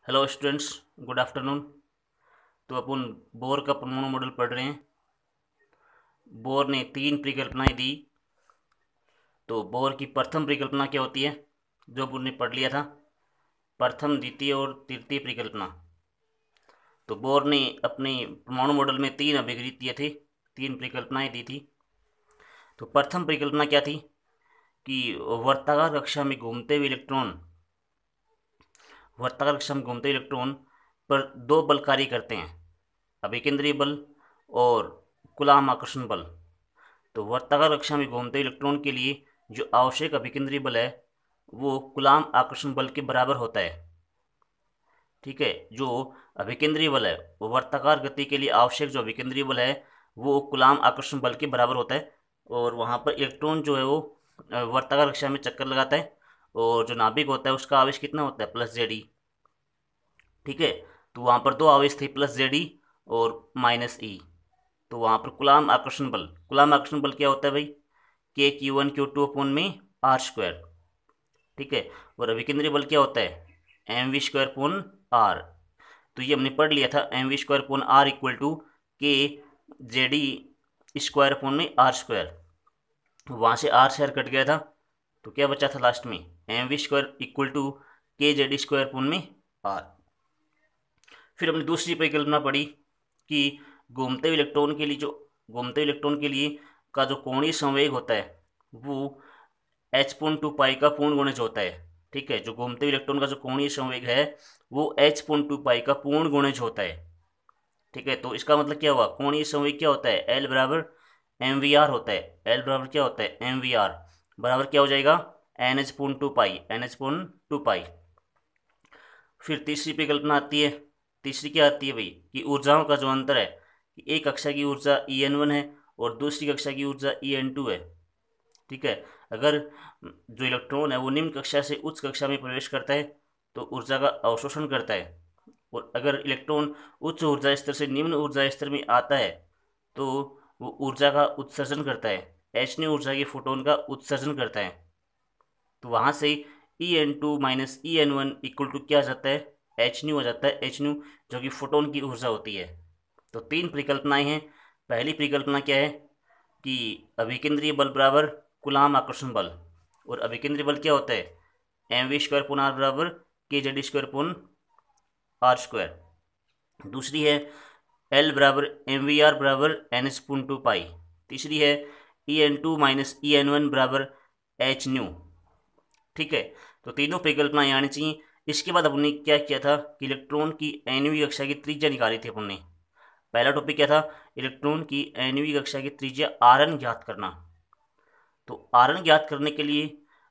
Hello students, good afternoon. तो अपन bore का परमाणु मॉडल पढ़ रहे हैं। बोर ने तीन परिकल्पनाएं दी। तो बोर की प्रथम परिकल्पना क्या होती है, जो अपन ने पढ़ लिया था, प्रथम द्वितीय और तृतीय परिकल्पना। तो बोर ने अपने परमाणु मॉडल में तीन अभिक्रिया दिए थे, तीन परिकल्पनाएं दी थी। तो प्रथम परिकल्पना क्या थी कि वर्ताकार कक्षा में घूमते हुए इलेक्ट्रॉन वर्ताकार कक्षा में घूमते इलेक्ट्रॉन पर दो बल कार्य करते हैं, अभिकेंद्रीय बल और कूलाम आकर्षण बल। तो वर्ताकार कक्षा में घूमते इलेक्ट्रॉन के लिए जो आवश्यक अभिकेंद्रीय बल है वो कूलाम आकर्षण बल के बराबर होता है। ठीक है, जो अभिकेंद्रीय बल है वो वर्ताकार गति के लिए आवश्यक जो अभिकेंद्रीय बल है वो कूलाम आकर्षण बल के बराबर होता है। और वहाँ पर इलेक्ट्रॉन जो है वो वर्ताकार कक्षा में चक्कर लगाता है, और जो नाभिक होता है उसका आवेश कितना होता है, प्लस जेड ई। ठीक है, तो वहाँ पर दो आवेश थे, प्लस जेड ई और माइनस ई। तो वहाँ पर कुलाम आकर्षण बल क्या होता है भाई, के Q1 Q2 अपॉन में आर स्क्वायर। ठीक है, और अभिकेंद्रीय बल क्या होता है, mv² अपॉन आर। तो ये हमने पढ़ लिया था, mv² upon are equal to के जेडी² अपॉन में आर स्क्वायर। वहाँ से आर शेयर कट गया था, तो क्या बचा था लास्ट में, mv² इक्वल टू के जेडी² अपॉन में आर। फिर हमने दूसरी परिकल्पना पढ़ी कि घूमते हुए इलेक्ट्रॉन के लिए का जो कोणीय संवेग होता है वो h/2 का पूर्ण गुणज होता है। ठीक है, जो घूमते हुए इलेक्ट्रॉन का जो कोणीय संवेग है वो h/2 का पूर्ण गुणज होता है। ठीक है, तो इसका मतलब क्या हुआ, कोणीय संवेग क्या होता है, L बराबर mvr होता है। L बराबर क्या होता है, mvr बराबर क्या हो जाएगा, nh/2 फिर तीसरी परिकल्पना आती है। तीसरी क्या आती है भाई, कि ऊर्जाओं का जो अंतर है, कि एक कक्षा की ऊर्जा En1 है और दूसरी कक्षा की ऊर्जा En2 है। ठीक है, अगर जो इलेक्ट्रॉन है वो निम्न कक्षा से उच्च कक्षा में प्रवेश करता है तो ऊर्जा का अवशोषण करता है, और अगर इलेक्ट्रॉन उच्च ऊर्जा स्तर से निम्न ऊर्जा स्तर में आता है तो वो ऊर्जा का उत्सर्जन करता है, H ऊर्जा के फोटोन का उत्सर्जन करता है। तो वहाँ से En2 minus En1 equal to क्या आ जाता है, एच न्यू हो जाता है, एच न्यू जो कि फोटोन की ऊर्जा होती है। तो तीन परिकल्पनाएं हैं। पहली परिकल्पना क्या है कि अभिकेंद्रीय बल बराबर कूलाम आकर्षण बल, और अभिकेंद्रीय बल क्या होता है, mv² पुन आर बराबर के जेडी² पुन आर स्क्वायर। दूसरी है L बराबर mvr बराबर nh/2 तीसरी है En2 माइनस En1 बराबर एच न्यू। ठीक है, तो तीनों परिकल्पनाएं आनी चाहिए। इसके बाद अपने क्या किया था कि इलेक्ट्रॉन की nवीं कक्षा की त्रिज्या निकाली थी अपने। पहला टॉपिक क्या था, इलेक्ट्रॉन की nवीं कक्षा की त्रिज्या Rn ज्ञात करना। तो Rn ज्ञात करने के लिए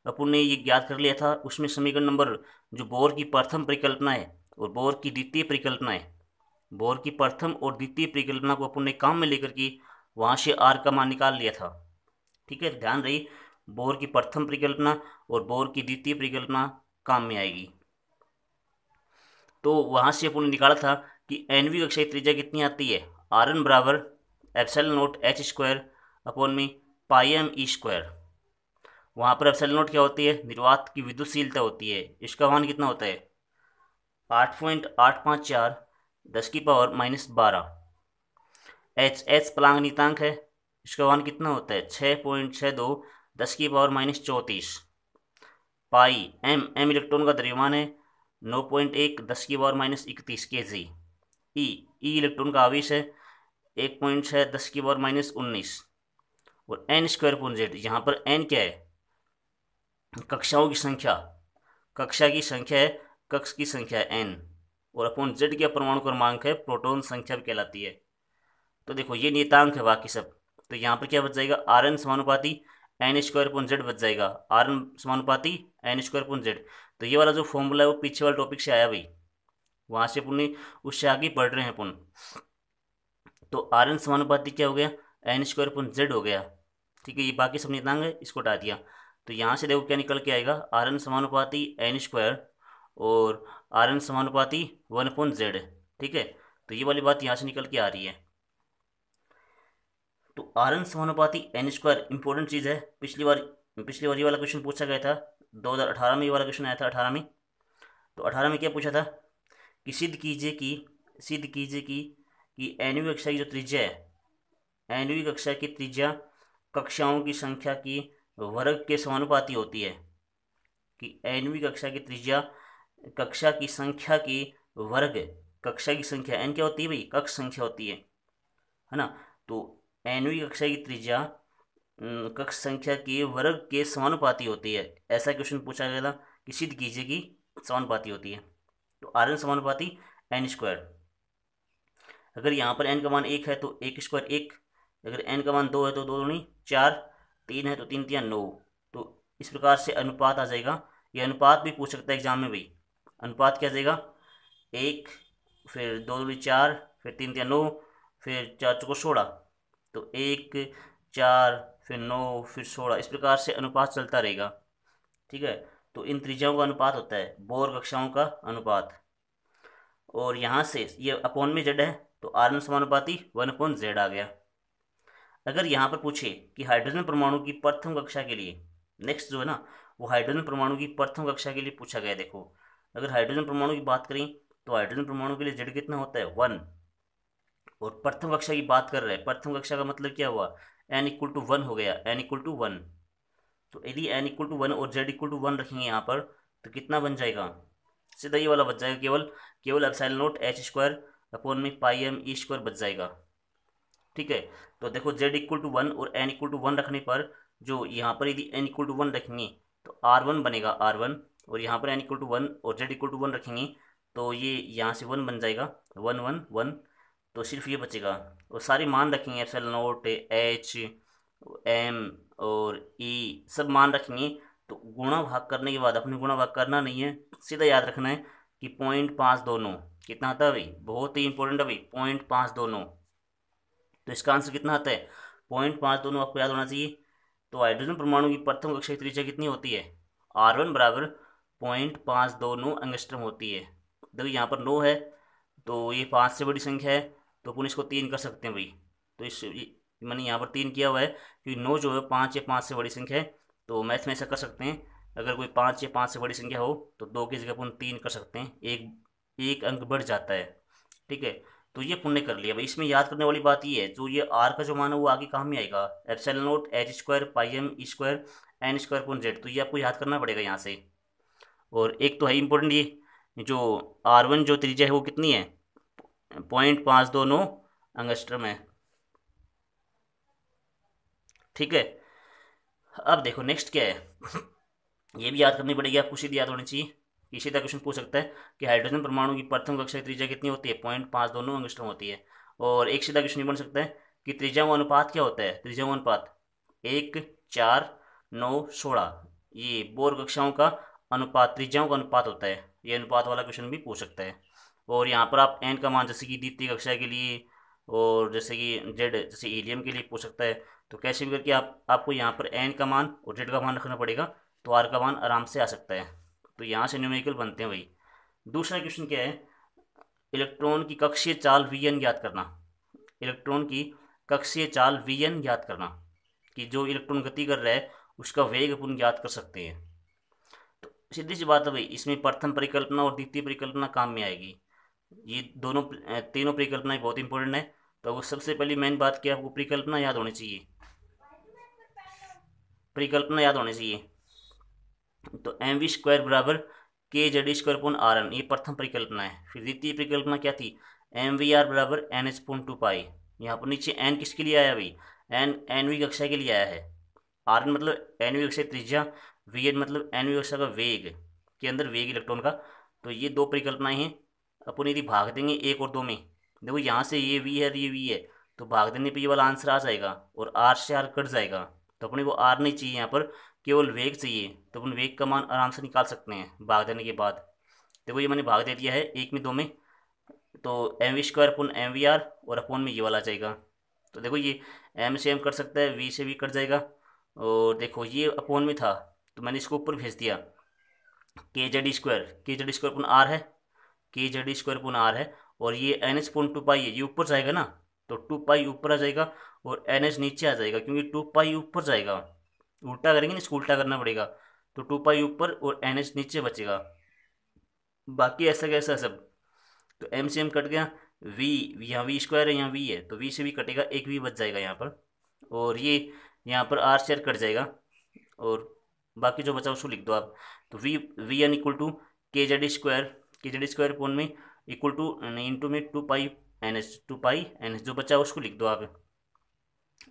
अपन ने ये ज्ञात कर लिया था, उसमें समीकरण नंबर जो बोर की प्रथम परिकल्पना है और बोर की द्वितीय परिकल्पना है, बोर की प्रथम और द्वितीय परिकल्पना को अपन ने काम में लेकर के वहाँ से आर का मान निकाल लिया था। ठीक है, ध्यान रही, बोर की प्रथम परिकल्पना और बोर की द्वितीय परिकल्पना काम में आएगी। तो वहाँ से अपन ने निकाला था कि nवीं कक्षा की त्रिज्या कितनी आती है, Rn बराबर epsilon not h square upon में पाई एम ई स्क्वायर। वहाँ पर एप्सिलॉन नॉट क्या होती है, निर्वात की विद्युतशीलता होती है। इसका मान कितना होता है, 8.854 10⁻⁻12। एच प्लांक नीतांक है, इसका मान कितना होता है, 6.62 10⁻⁻34। पाई एम इलेक्ट्रॉन का द्रव्यमान है, 9.1 10⁻⁻31 kg। ई इलेक्ट्रॉन का आवेश है, 1.6 10⁻⁻19। और एन स्क्वायर पुन जेड, यहाँ पर एन क्या है, कक्षाओं की संख्या, कक्षा की संख्या है, कक्ष की संख्या है एन, और अपॉन जेड क्या परमाणु क्रमांक है, प्रोटॉन संख्या भी कहलाती है। तो देखो ये नियतांक है बाकी सब। तो यहाँ पर क्या बच जाएगा, आर एन समानुपाती n² अपॉन जेड बच जाएगा, आर एन समानुपाती n² अपॉन जेड। तो ये वाला जो फॉर्मूला है वो पीछे वाले टॉपिक से आया भाई, वहाँ से अपन उससे आगे पढ़ रहे हैं अपन। तो आर एन समानुपाती क्या हो गया, n² अपॉन जेड हो गया। ठीक है, ये बाकी सब नियतांक है, इसको हटा दिया। तो यहाँ से देखो क्या निकल के आएगा, आर एन समानुपाती n² और आर एन समानुपाती 1/z। ठीक है, तो ये वाली बात यहाँ से निकल के आ रही है। तो आर एन समानुपाती n² इंपॉर्टेंट चीज़ है। पिछली बार ये वाला क्वेश्चन पूछा गया था, 2018 में ये वाला क्वेश्चन आया था 18 में। तो 18 में क्या पूछा था कि सिद्ध कीजिए कि nवीं कक्षा की जो त्रिज्या है, nवीं कक्षा की त्रिज्या कक्षाओं की संख्या की वर्ग के समानुपाती होती है। कि nवीं कक्षा की त्रिज्या कक्षा की संख्या की वर्ग, कक्षा की संख्या n क्या होती है भाई, कक्ष संख्या होती है ना। तो nवीं कक्षा की त्रिज्या कक्ष संख्या के वर्ग के समानुपाती होती है। ऐसा क्वेश्चन पूछा गया था कि सिद्ध कीजिए कि समानुपाती होती है। तो आर एन समानुपाती एन स्क्वायर। अगर यहाँ पर n का मान 1 है तो 1 स्क्वायर 1, अगर n का मान 2 है तो 2 दूनी 4, 3 है तो 3 तिया 9। तो इस प्रकार से अनुपात आ जाएगा। ये अनुपात भी पूछ सकता है एग्जाम में भाई। अनुपात क्या आ जाएगा, 1 फिर 2 दूनी 4 फिर 3 तिया 9 फिर 4 चौको 16। तो 1 4 फिर 9 फिर 16, इस प्रकार से अनुपात चलता रहेगा। ठीक है, तो इन त्रिज्याओं का अनुपात होता है बोर कक्षाओं का अनुपात। और यहाँ से ये अपॉन में जेड है तो आर एन समानुपाती 1/z आ गया। अगर यहाँ पर पूछे कि हाइड्रोजन परमाणु की प्रथम कक्षा के लिए, नेक्स्ट जो है ना वो हाइड्रोजन परमाणु की प्रथम कक्षा के लिए पूछा गया। देखो अगर हाइड्रोजन परमाणु की बात करें तो हाइड्रोजन परमाणु के लिए जेड कितना होता है 1। और प्रथम कक्षा की बात कर रहे हैं, प्रथम कक्षा का मतलब क्या हुआ, n=1 हो गया, n=1। तो यदि n=1 और z=1 रखेंगे यहाँ पर तो कितना बन जाएगा, सीधा ये वाला बच जाएगा, केवल केवल एप्सिलॉन नॉट h² अपॉन में पाई m e² बच जाएगा। ठीक है, तो देखो z=1 और n=1 रखने पर जो यहाँ पर यदि n=1 रखेंगे तो r1 बनेगा r1, और यहाँ पर n=1 और z=1 रखेंगे तो ये यहाँ से 1 बन जाएगा, 1 1 1। तो सिर्फ ये बचेगा और सारे मान रखेंगे, एप्सिलॉन नॉट h m और e सब मान रखेंगे। तो गुणा भाग करने के बाद, अपने गुणा भाग करना नहीं है, सीधा याद रखना है कि 0.529 कितना आता है भाई, बहुत ही इंपॉर्टेंट है भाई, 0.529। तो इसका आंसर कितना आता है 0.529, आपको याद होना चाहिए। तो हाइड्रोजन परमाणु की प्रथम कक्षा की त्रिज्या कितनी होती है, R1 बराबर 0.529 एंगस्ट्रम होती है। देखो यहाँ पर 9 है तो ये 5 से बड़ी संख्या है तो अपन इसको 3 कर सकते हैं भाई। तो इस मैंने यहाँ पर 3 किया हुआ है क्योंकि 9 जो है 5 या 5 से बड़ी संख्या है। तो मैथ में ऐसा कर सकते हैं, अगर कोई 5 या 5 से बड़ी संख्या हो तो 2 की जगह अपन 3 कर सकते हैं, एक अंक बढ़ जाता है। ठीक है, तो ये पुण्य कर लिया भाई। इसमें याद करने वाली बात ये है, जो ये आर का जो मान है वो आगे काम में आएगा, epsilon not h² pi m e² n² upon z। तो ये आपको याद करना पड़ेगा यहाँ से। और एक तो है इंपॉर्टेंट, ये जो R1 जो त्रिज्या है वो कितनी है 0.529 एंगस्ट्रम है। ठीक है, अब देखो नेक्स्ट क्या है ये भी याद करनी पड़ेगी आपको, सीधी याद होनी चाहिए। इसी तरह क्वेश्चन पूछ सकता है कि हाइड्रोजन परमाणु की प्रथम कक्षा की त्रिज्या कितनी होती है 0.529 एंगस्ट्रॉम होती है। और एक सीधा क्वेश्चन ये बन सकता है कि त्रिज्याओं अनुपात क्या होता है, त्रिज्याओं अनुपात 1 4 9 16, ये बोर कक्षाओं का अनुपात, त्रिज्याओं का अनुपात होता है। ये अनुपात वाला क्वेश्चन भी पूछ सकता है। और यहाँ पर आप एन का मान जैसे कि द्वितीय कक्षा के लिए और जैसे कि जेड जैसे हीलियम के लिए पूछ सकता है। तो कैसे भी करके आपको यहाँ पर एन का मान और जेड का मान रखना पड़ेगा, तो आर का मान आराम से आ सकता है। तो यहाँ से न्यूमेरिकल बनते हैं भाई। दूसरा क्वेश्चन क्या है, इलेक्ट्रॉन की कक्षीय चाल Vn ज्ञात करना। इलेक्ट्रॉन की कक्षीय चाल Vn ज्ञात करना, कि जो इलेक्ट्रॉन गति कर रहा है उसका वेग अपन ज्ञात कर सकते हैं। तो सीधी सी बात है भाई, इसमें प्रथम परिकल्पना और द्वितीय परिकल्पना काम में आएगी। ये दोनों तीनों परिकल्पनाएं बहुत इंपॉर्टेंट है। तो सबसे पहली मेन बात क्या, आपको परिकल्पना याद होनी चाहिए, परिकल्पना याद होनी चाहिए। तो mv² बराबर kz² अपॉन rn, ये प्रथम परिकल्पना है। फिर द्वितीय परिकल्पना क्या थी, mvr बराबर nh/2π। यहाँ पर नीचे n किसके लिए आया भाई, nवीं कक्षा के लिए आया है। rn मतलब nवीं कक्षा त्रिज्या, vn मतलब nवीं कक्षा का वेग के अंदर वेग इलेक्ट्रॉन का। तो ये दो परिकल्पनाएं हैं। अपन यदि भाग देंगे 1 और 2 में, देखो यहाँ से ये v है और ये v है, तो भाग देने पे ये वाला आंसर आ जाएगा और r से r कट जाएगा। तो अपने को r नहीं चाहिए, यहाँ पर केवल वेग चाहिए। तो अपन वेग का मान आराम से निकाल सकते हैं भाग देने के बाद। देखो ये मैंने भाग दे दिया है 1 में 2 में, तो mv² अपॉन mvr और अपॉन में ये वाला जाएगा। तो देखो ये m से m कट सकता है, v से v कट जाएगा। और देखो ये अपॉन में था तो मैंने इसको ऊपर भेज दिया, kz² अपॉन r है, kz² अपॉन r है। और ये nh/2π है, ये ऊपर जाएगा ना, तो 2π ऊपर आ जाएगा और nh नीचे आ जाएगा, क्योंकि 2π ऊपर जाएगा, उल्टा करेंगे ना, इसको उल्टा करना पड़ेगा। तो 2π ऊपर और nh नीचे बचेगा। बाकी ऐसा कैसा सब तो एम से एम कट गया, वी यहाँ वी स्क्वायर है, यहाँ वी है, तो वी से भी कटेगा, एक वी बच जाएगा यहाँ पर, और ये यहाँ पर आर से आर कट जाएगा, और बाकी जो बचा उसको लिख दो आप। तो वी एन इक्वल टू के जेड स्क्वायर अपॉन में इक्वल टू इंटू में 2 पाई एन एच जो बचा उसको लिख दो आप।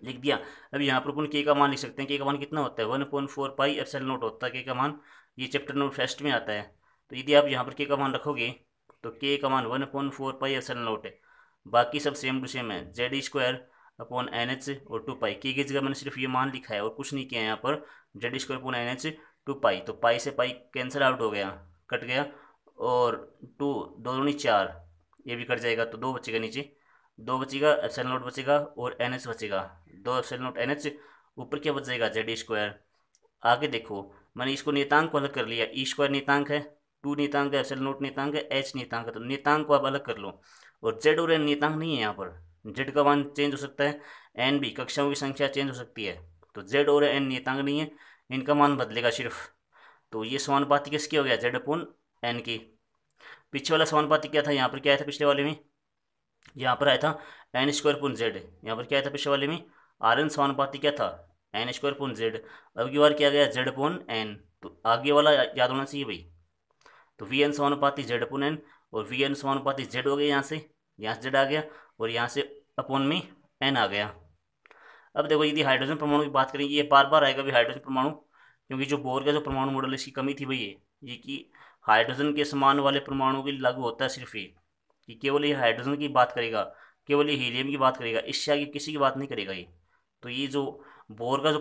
लिख दिया। अब यहाँ पर अपन के का मान लिख सकते हैं। के का मान कितना होता है, 1/4 पाई एप्सिलॉन नॉट होता है के का मान, ये चैप्टर नंबर फर्स्ट में आता है। तो यदि आप यहाँ पर के का मान रखोगे तो के का मान 1/4 पाई एप्सिलॉन नॉट है, बाकी सब सेम टू सेम है, Z square upon N H और 2 पाई। के की जगह मैंने सिर्फ ये मान लिखा है और कुछ नहीं किया है यहाँ पर, Z square upon N H 2 pi, तो पाई से पाई कैंसिल आउट हो गया, कट गया, और 2 2 दूनी 4, ये भी कट जाएगा, तो 2 बचेगा नीचे, 2 बचेगा, एप्सिलॉन नॉट बचेगा और एन एच बचेगा, 2 एप्सिलॉन नॉट एन एच, ऊपर क्या बच जाएगा, जेड स्क्वायर। आगे देखो, मैंने इसको नियतांक को अलग कर लिया, ई स्क्वायर नियतांक है, 2 नियतांक है, एप्सिलॉन नॉट नियतांक है, एच नियतांक है, तो नियतांक को आप अलग कर लो, और जेड और एन नियतांक नहीं है यहाँ पर, जेड का मान चेंज हो सकता है, एन भी, कक्षाओं की संख्या चेंज हो सकती है, तो जेड और एन नियतांक नहीं है, इनका मान बदलेगा सिर्फ। तो ये समानुपाती किसकी हो गया, जेड अपॉन एन की। पीछे वाला समानुपाती क्या था, यहाँ पर क्या आया था पिछले वाले में, यहाँ पर आया था एन स्क्वायर पुन जेड, यहाँ पर क्या था पिछले वाले में, आर एन समानुपाती क्या था, एन स्क्वायर पुन जेड, अब की बार क्या गया, जेड पुन एन, तो आगे वाला याद होना चाहिए भाई। तो वी एन समानुपाती जेड पुन एन, और वी एन समानुपाती जेड हो गया, यहाँ से जेड आ गया, और यहाँ से अपोन में एन आ गया। अब देखो, यदि हाइड्रोजन परमाणु की बात करेंगे, ये बार बार आएगा भी हाइड्रोजन परमाणु, क्योंकि जो बोर का जो परमाणु मॉडल, इसकी कमी थी भाई ये कि हाइड्रोजन के समान वाले परमाणु के लिए लागू होता है सिर्फ ये, कि केवल ये हाइड्रोजन की बात करेगा, केवल ये हीलियम की बात करेगा, इससे आगे किसी की बात नहीं करेगा ये। तो ये जो बोर का जो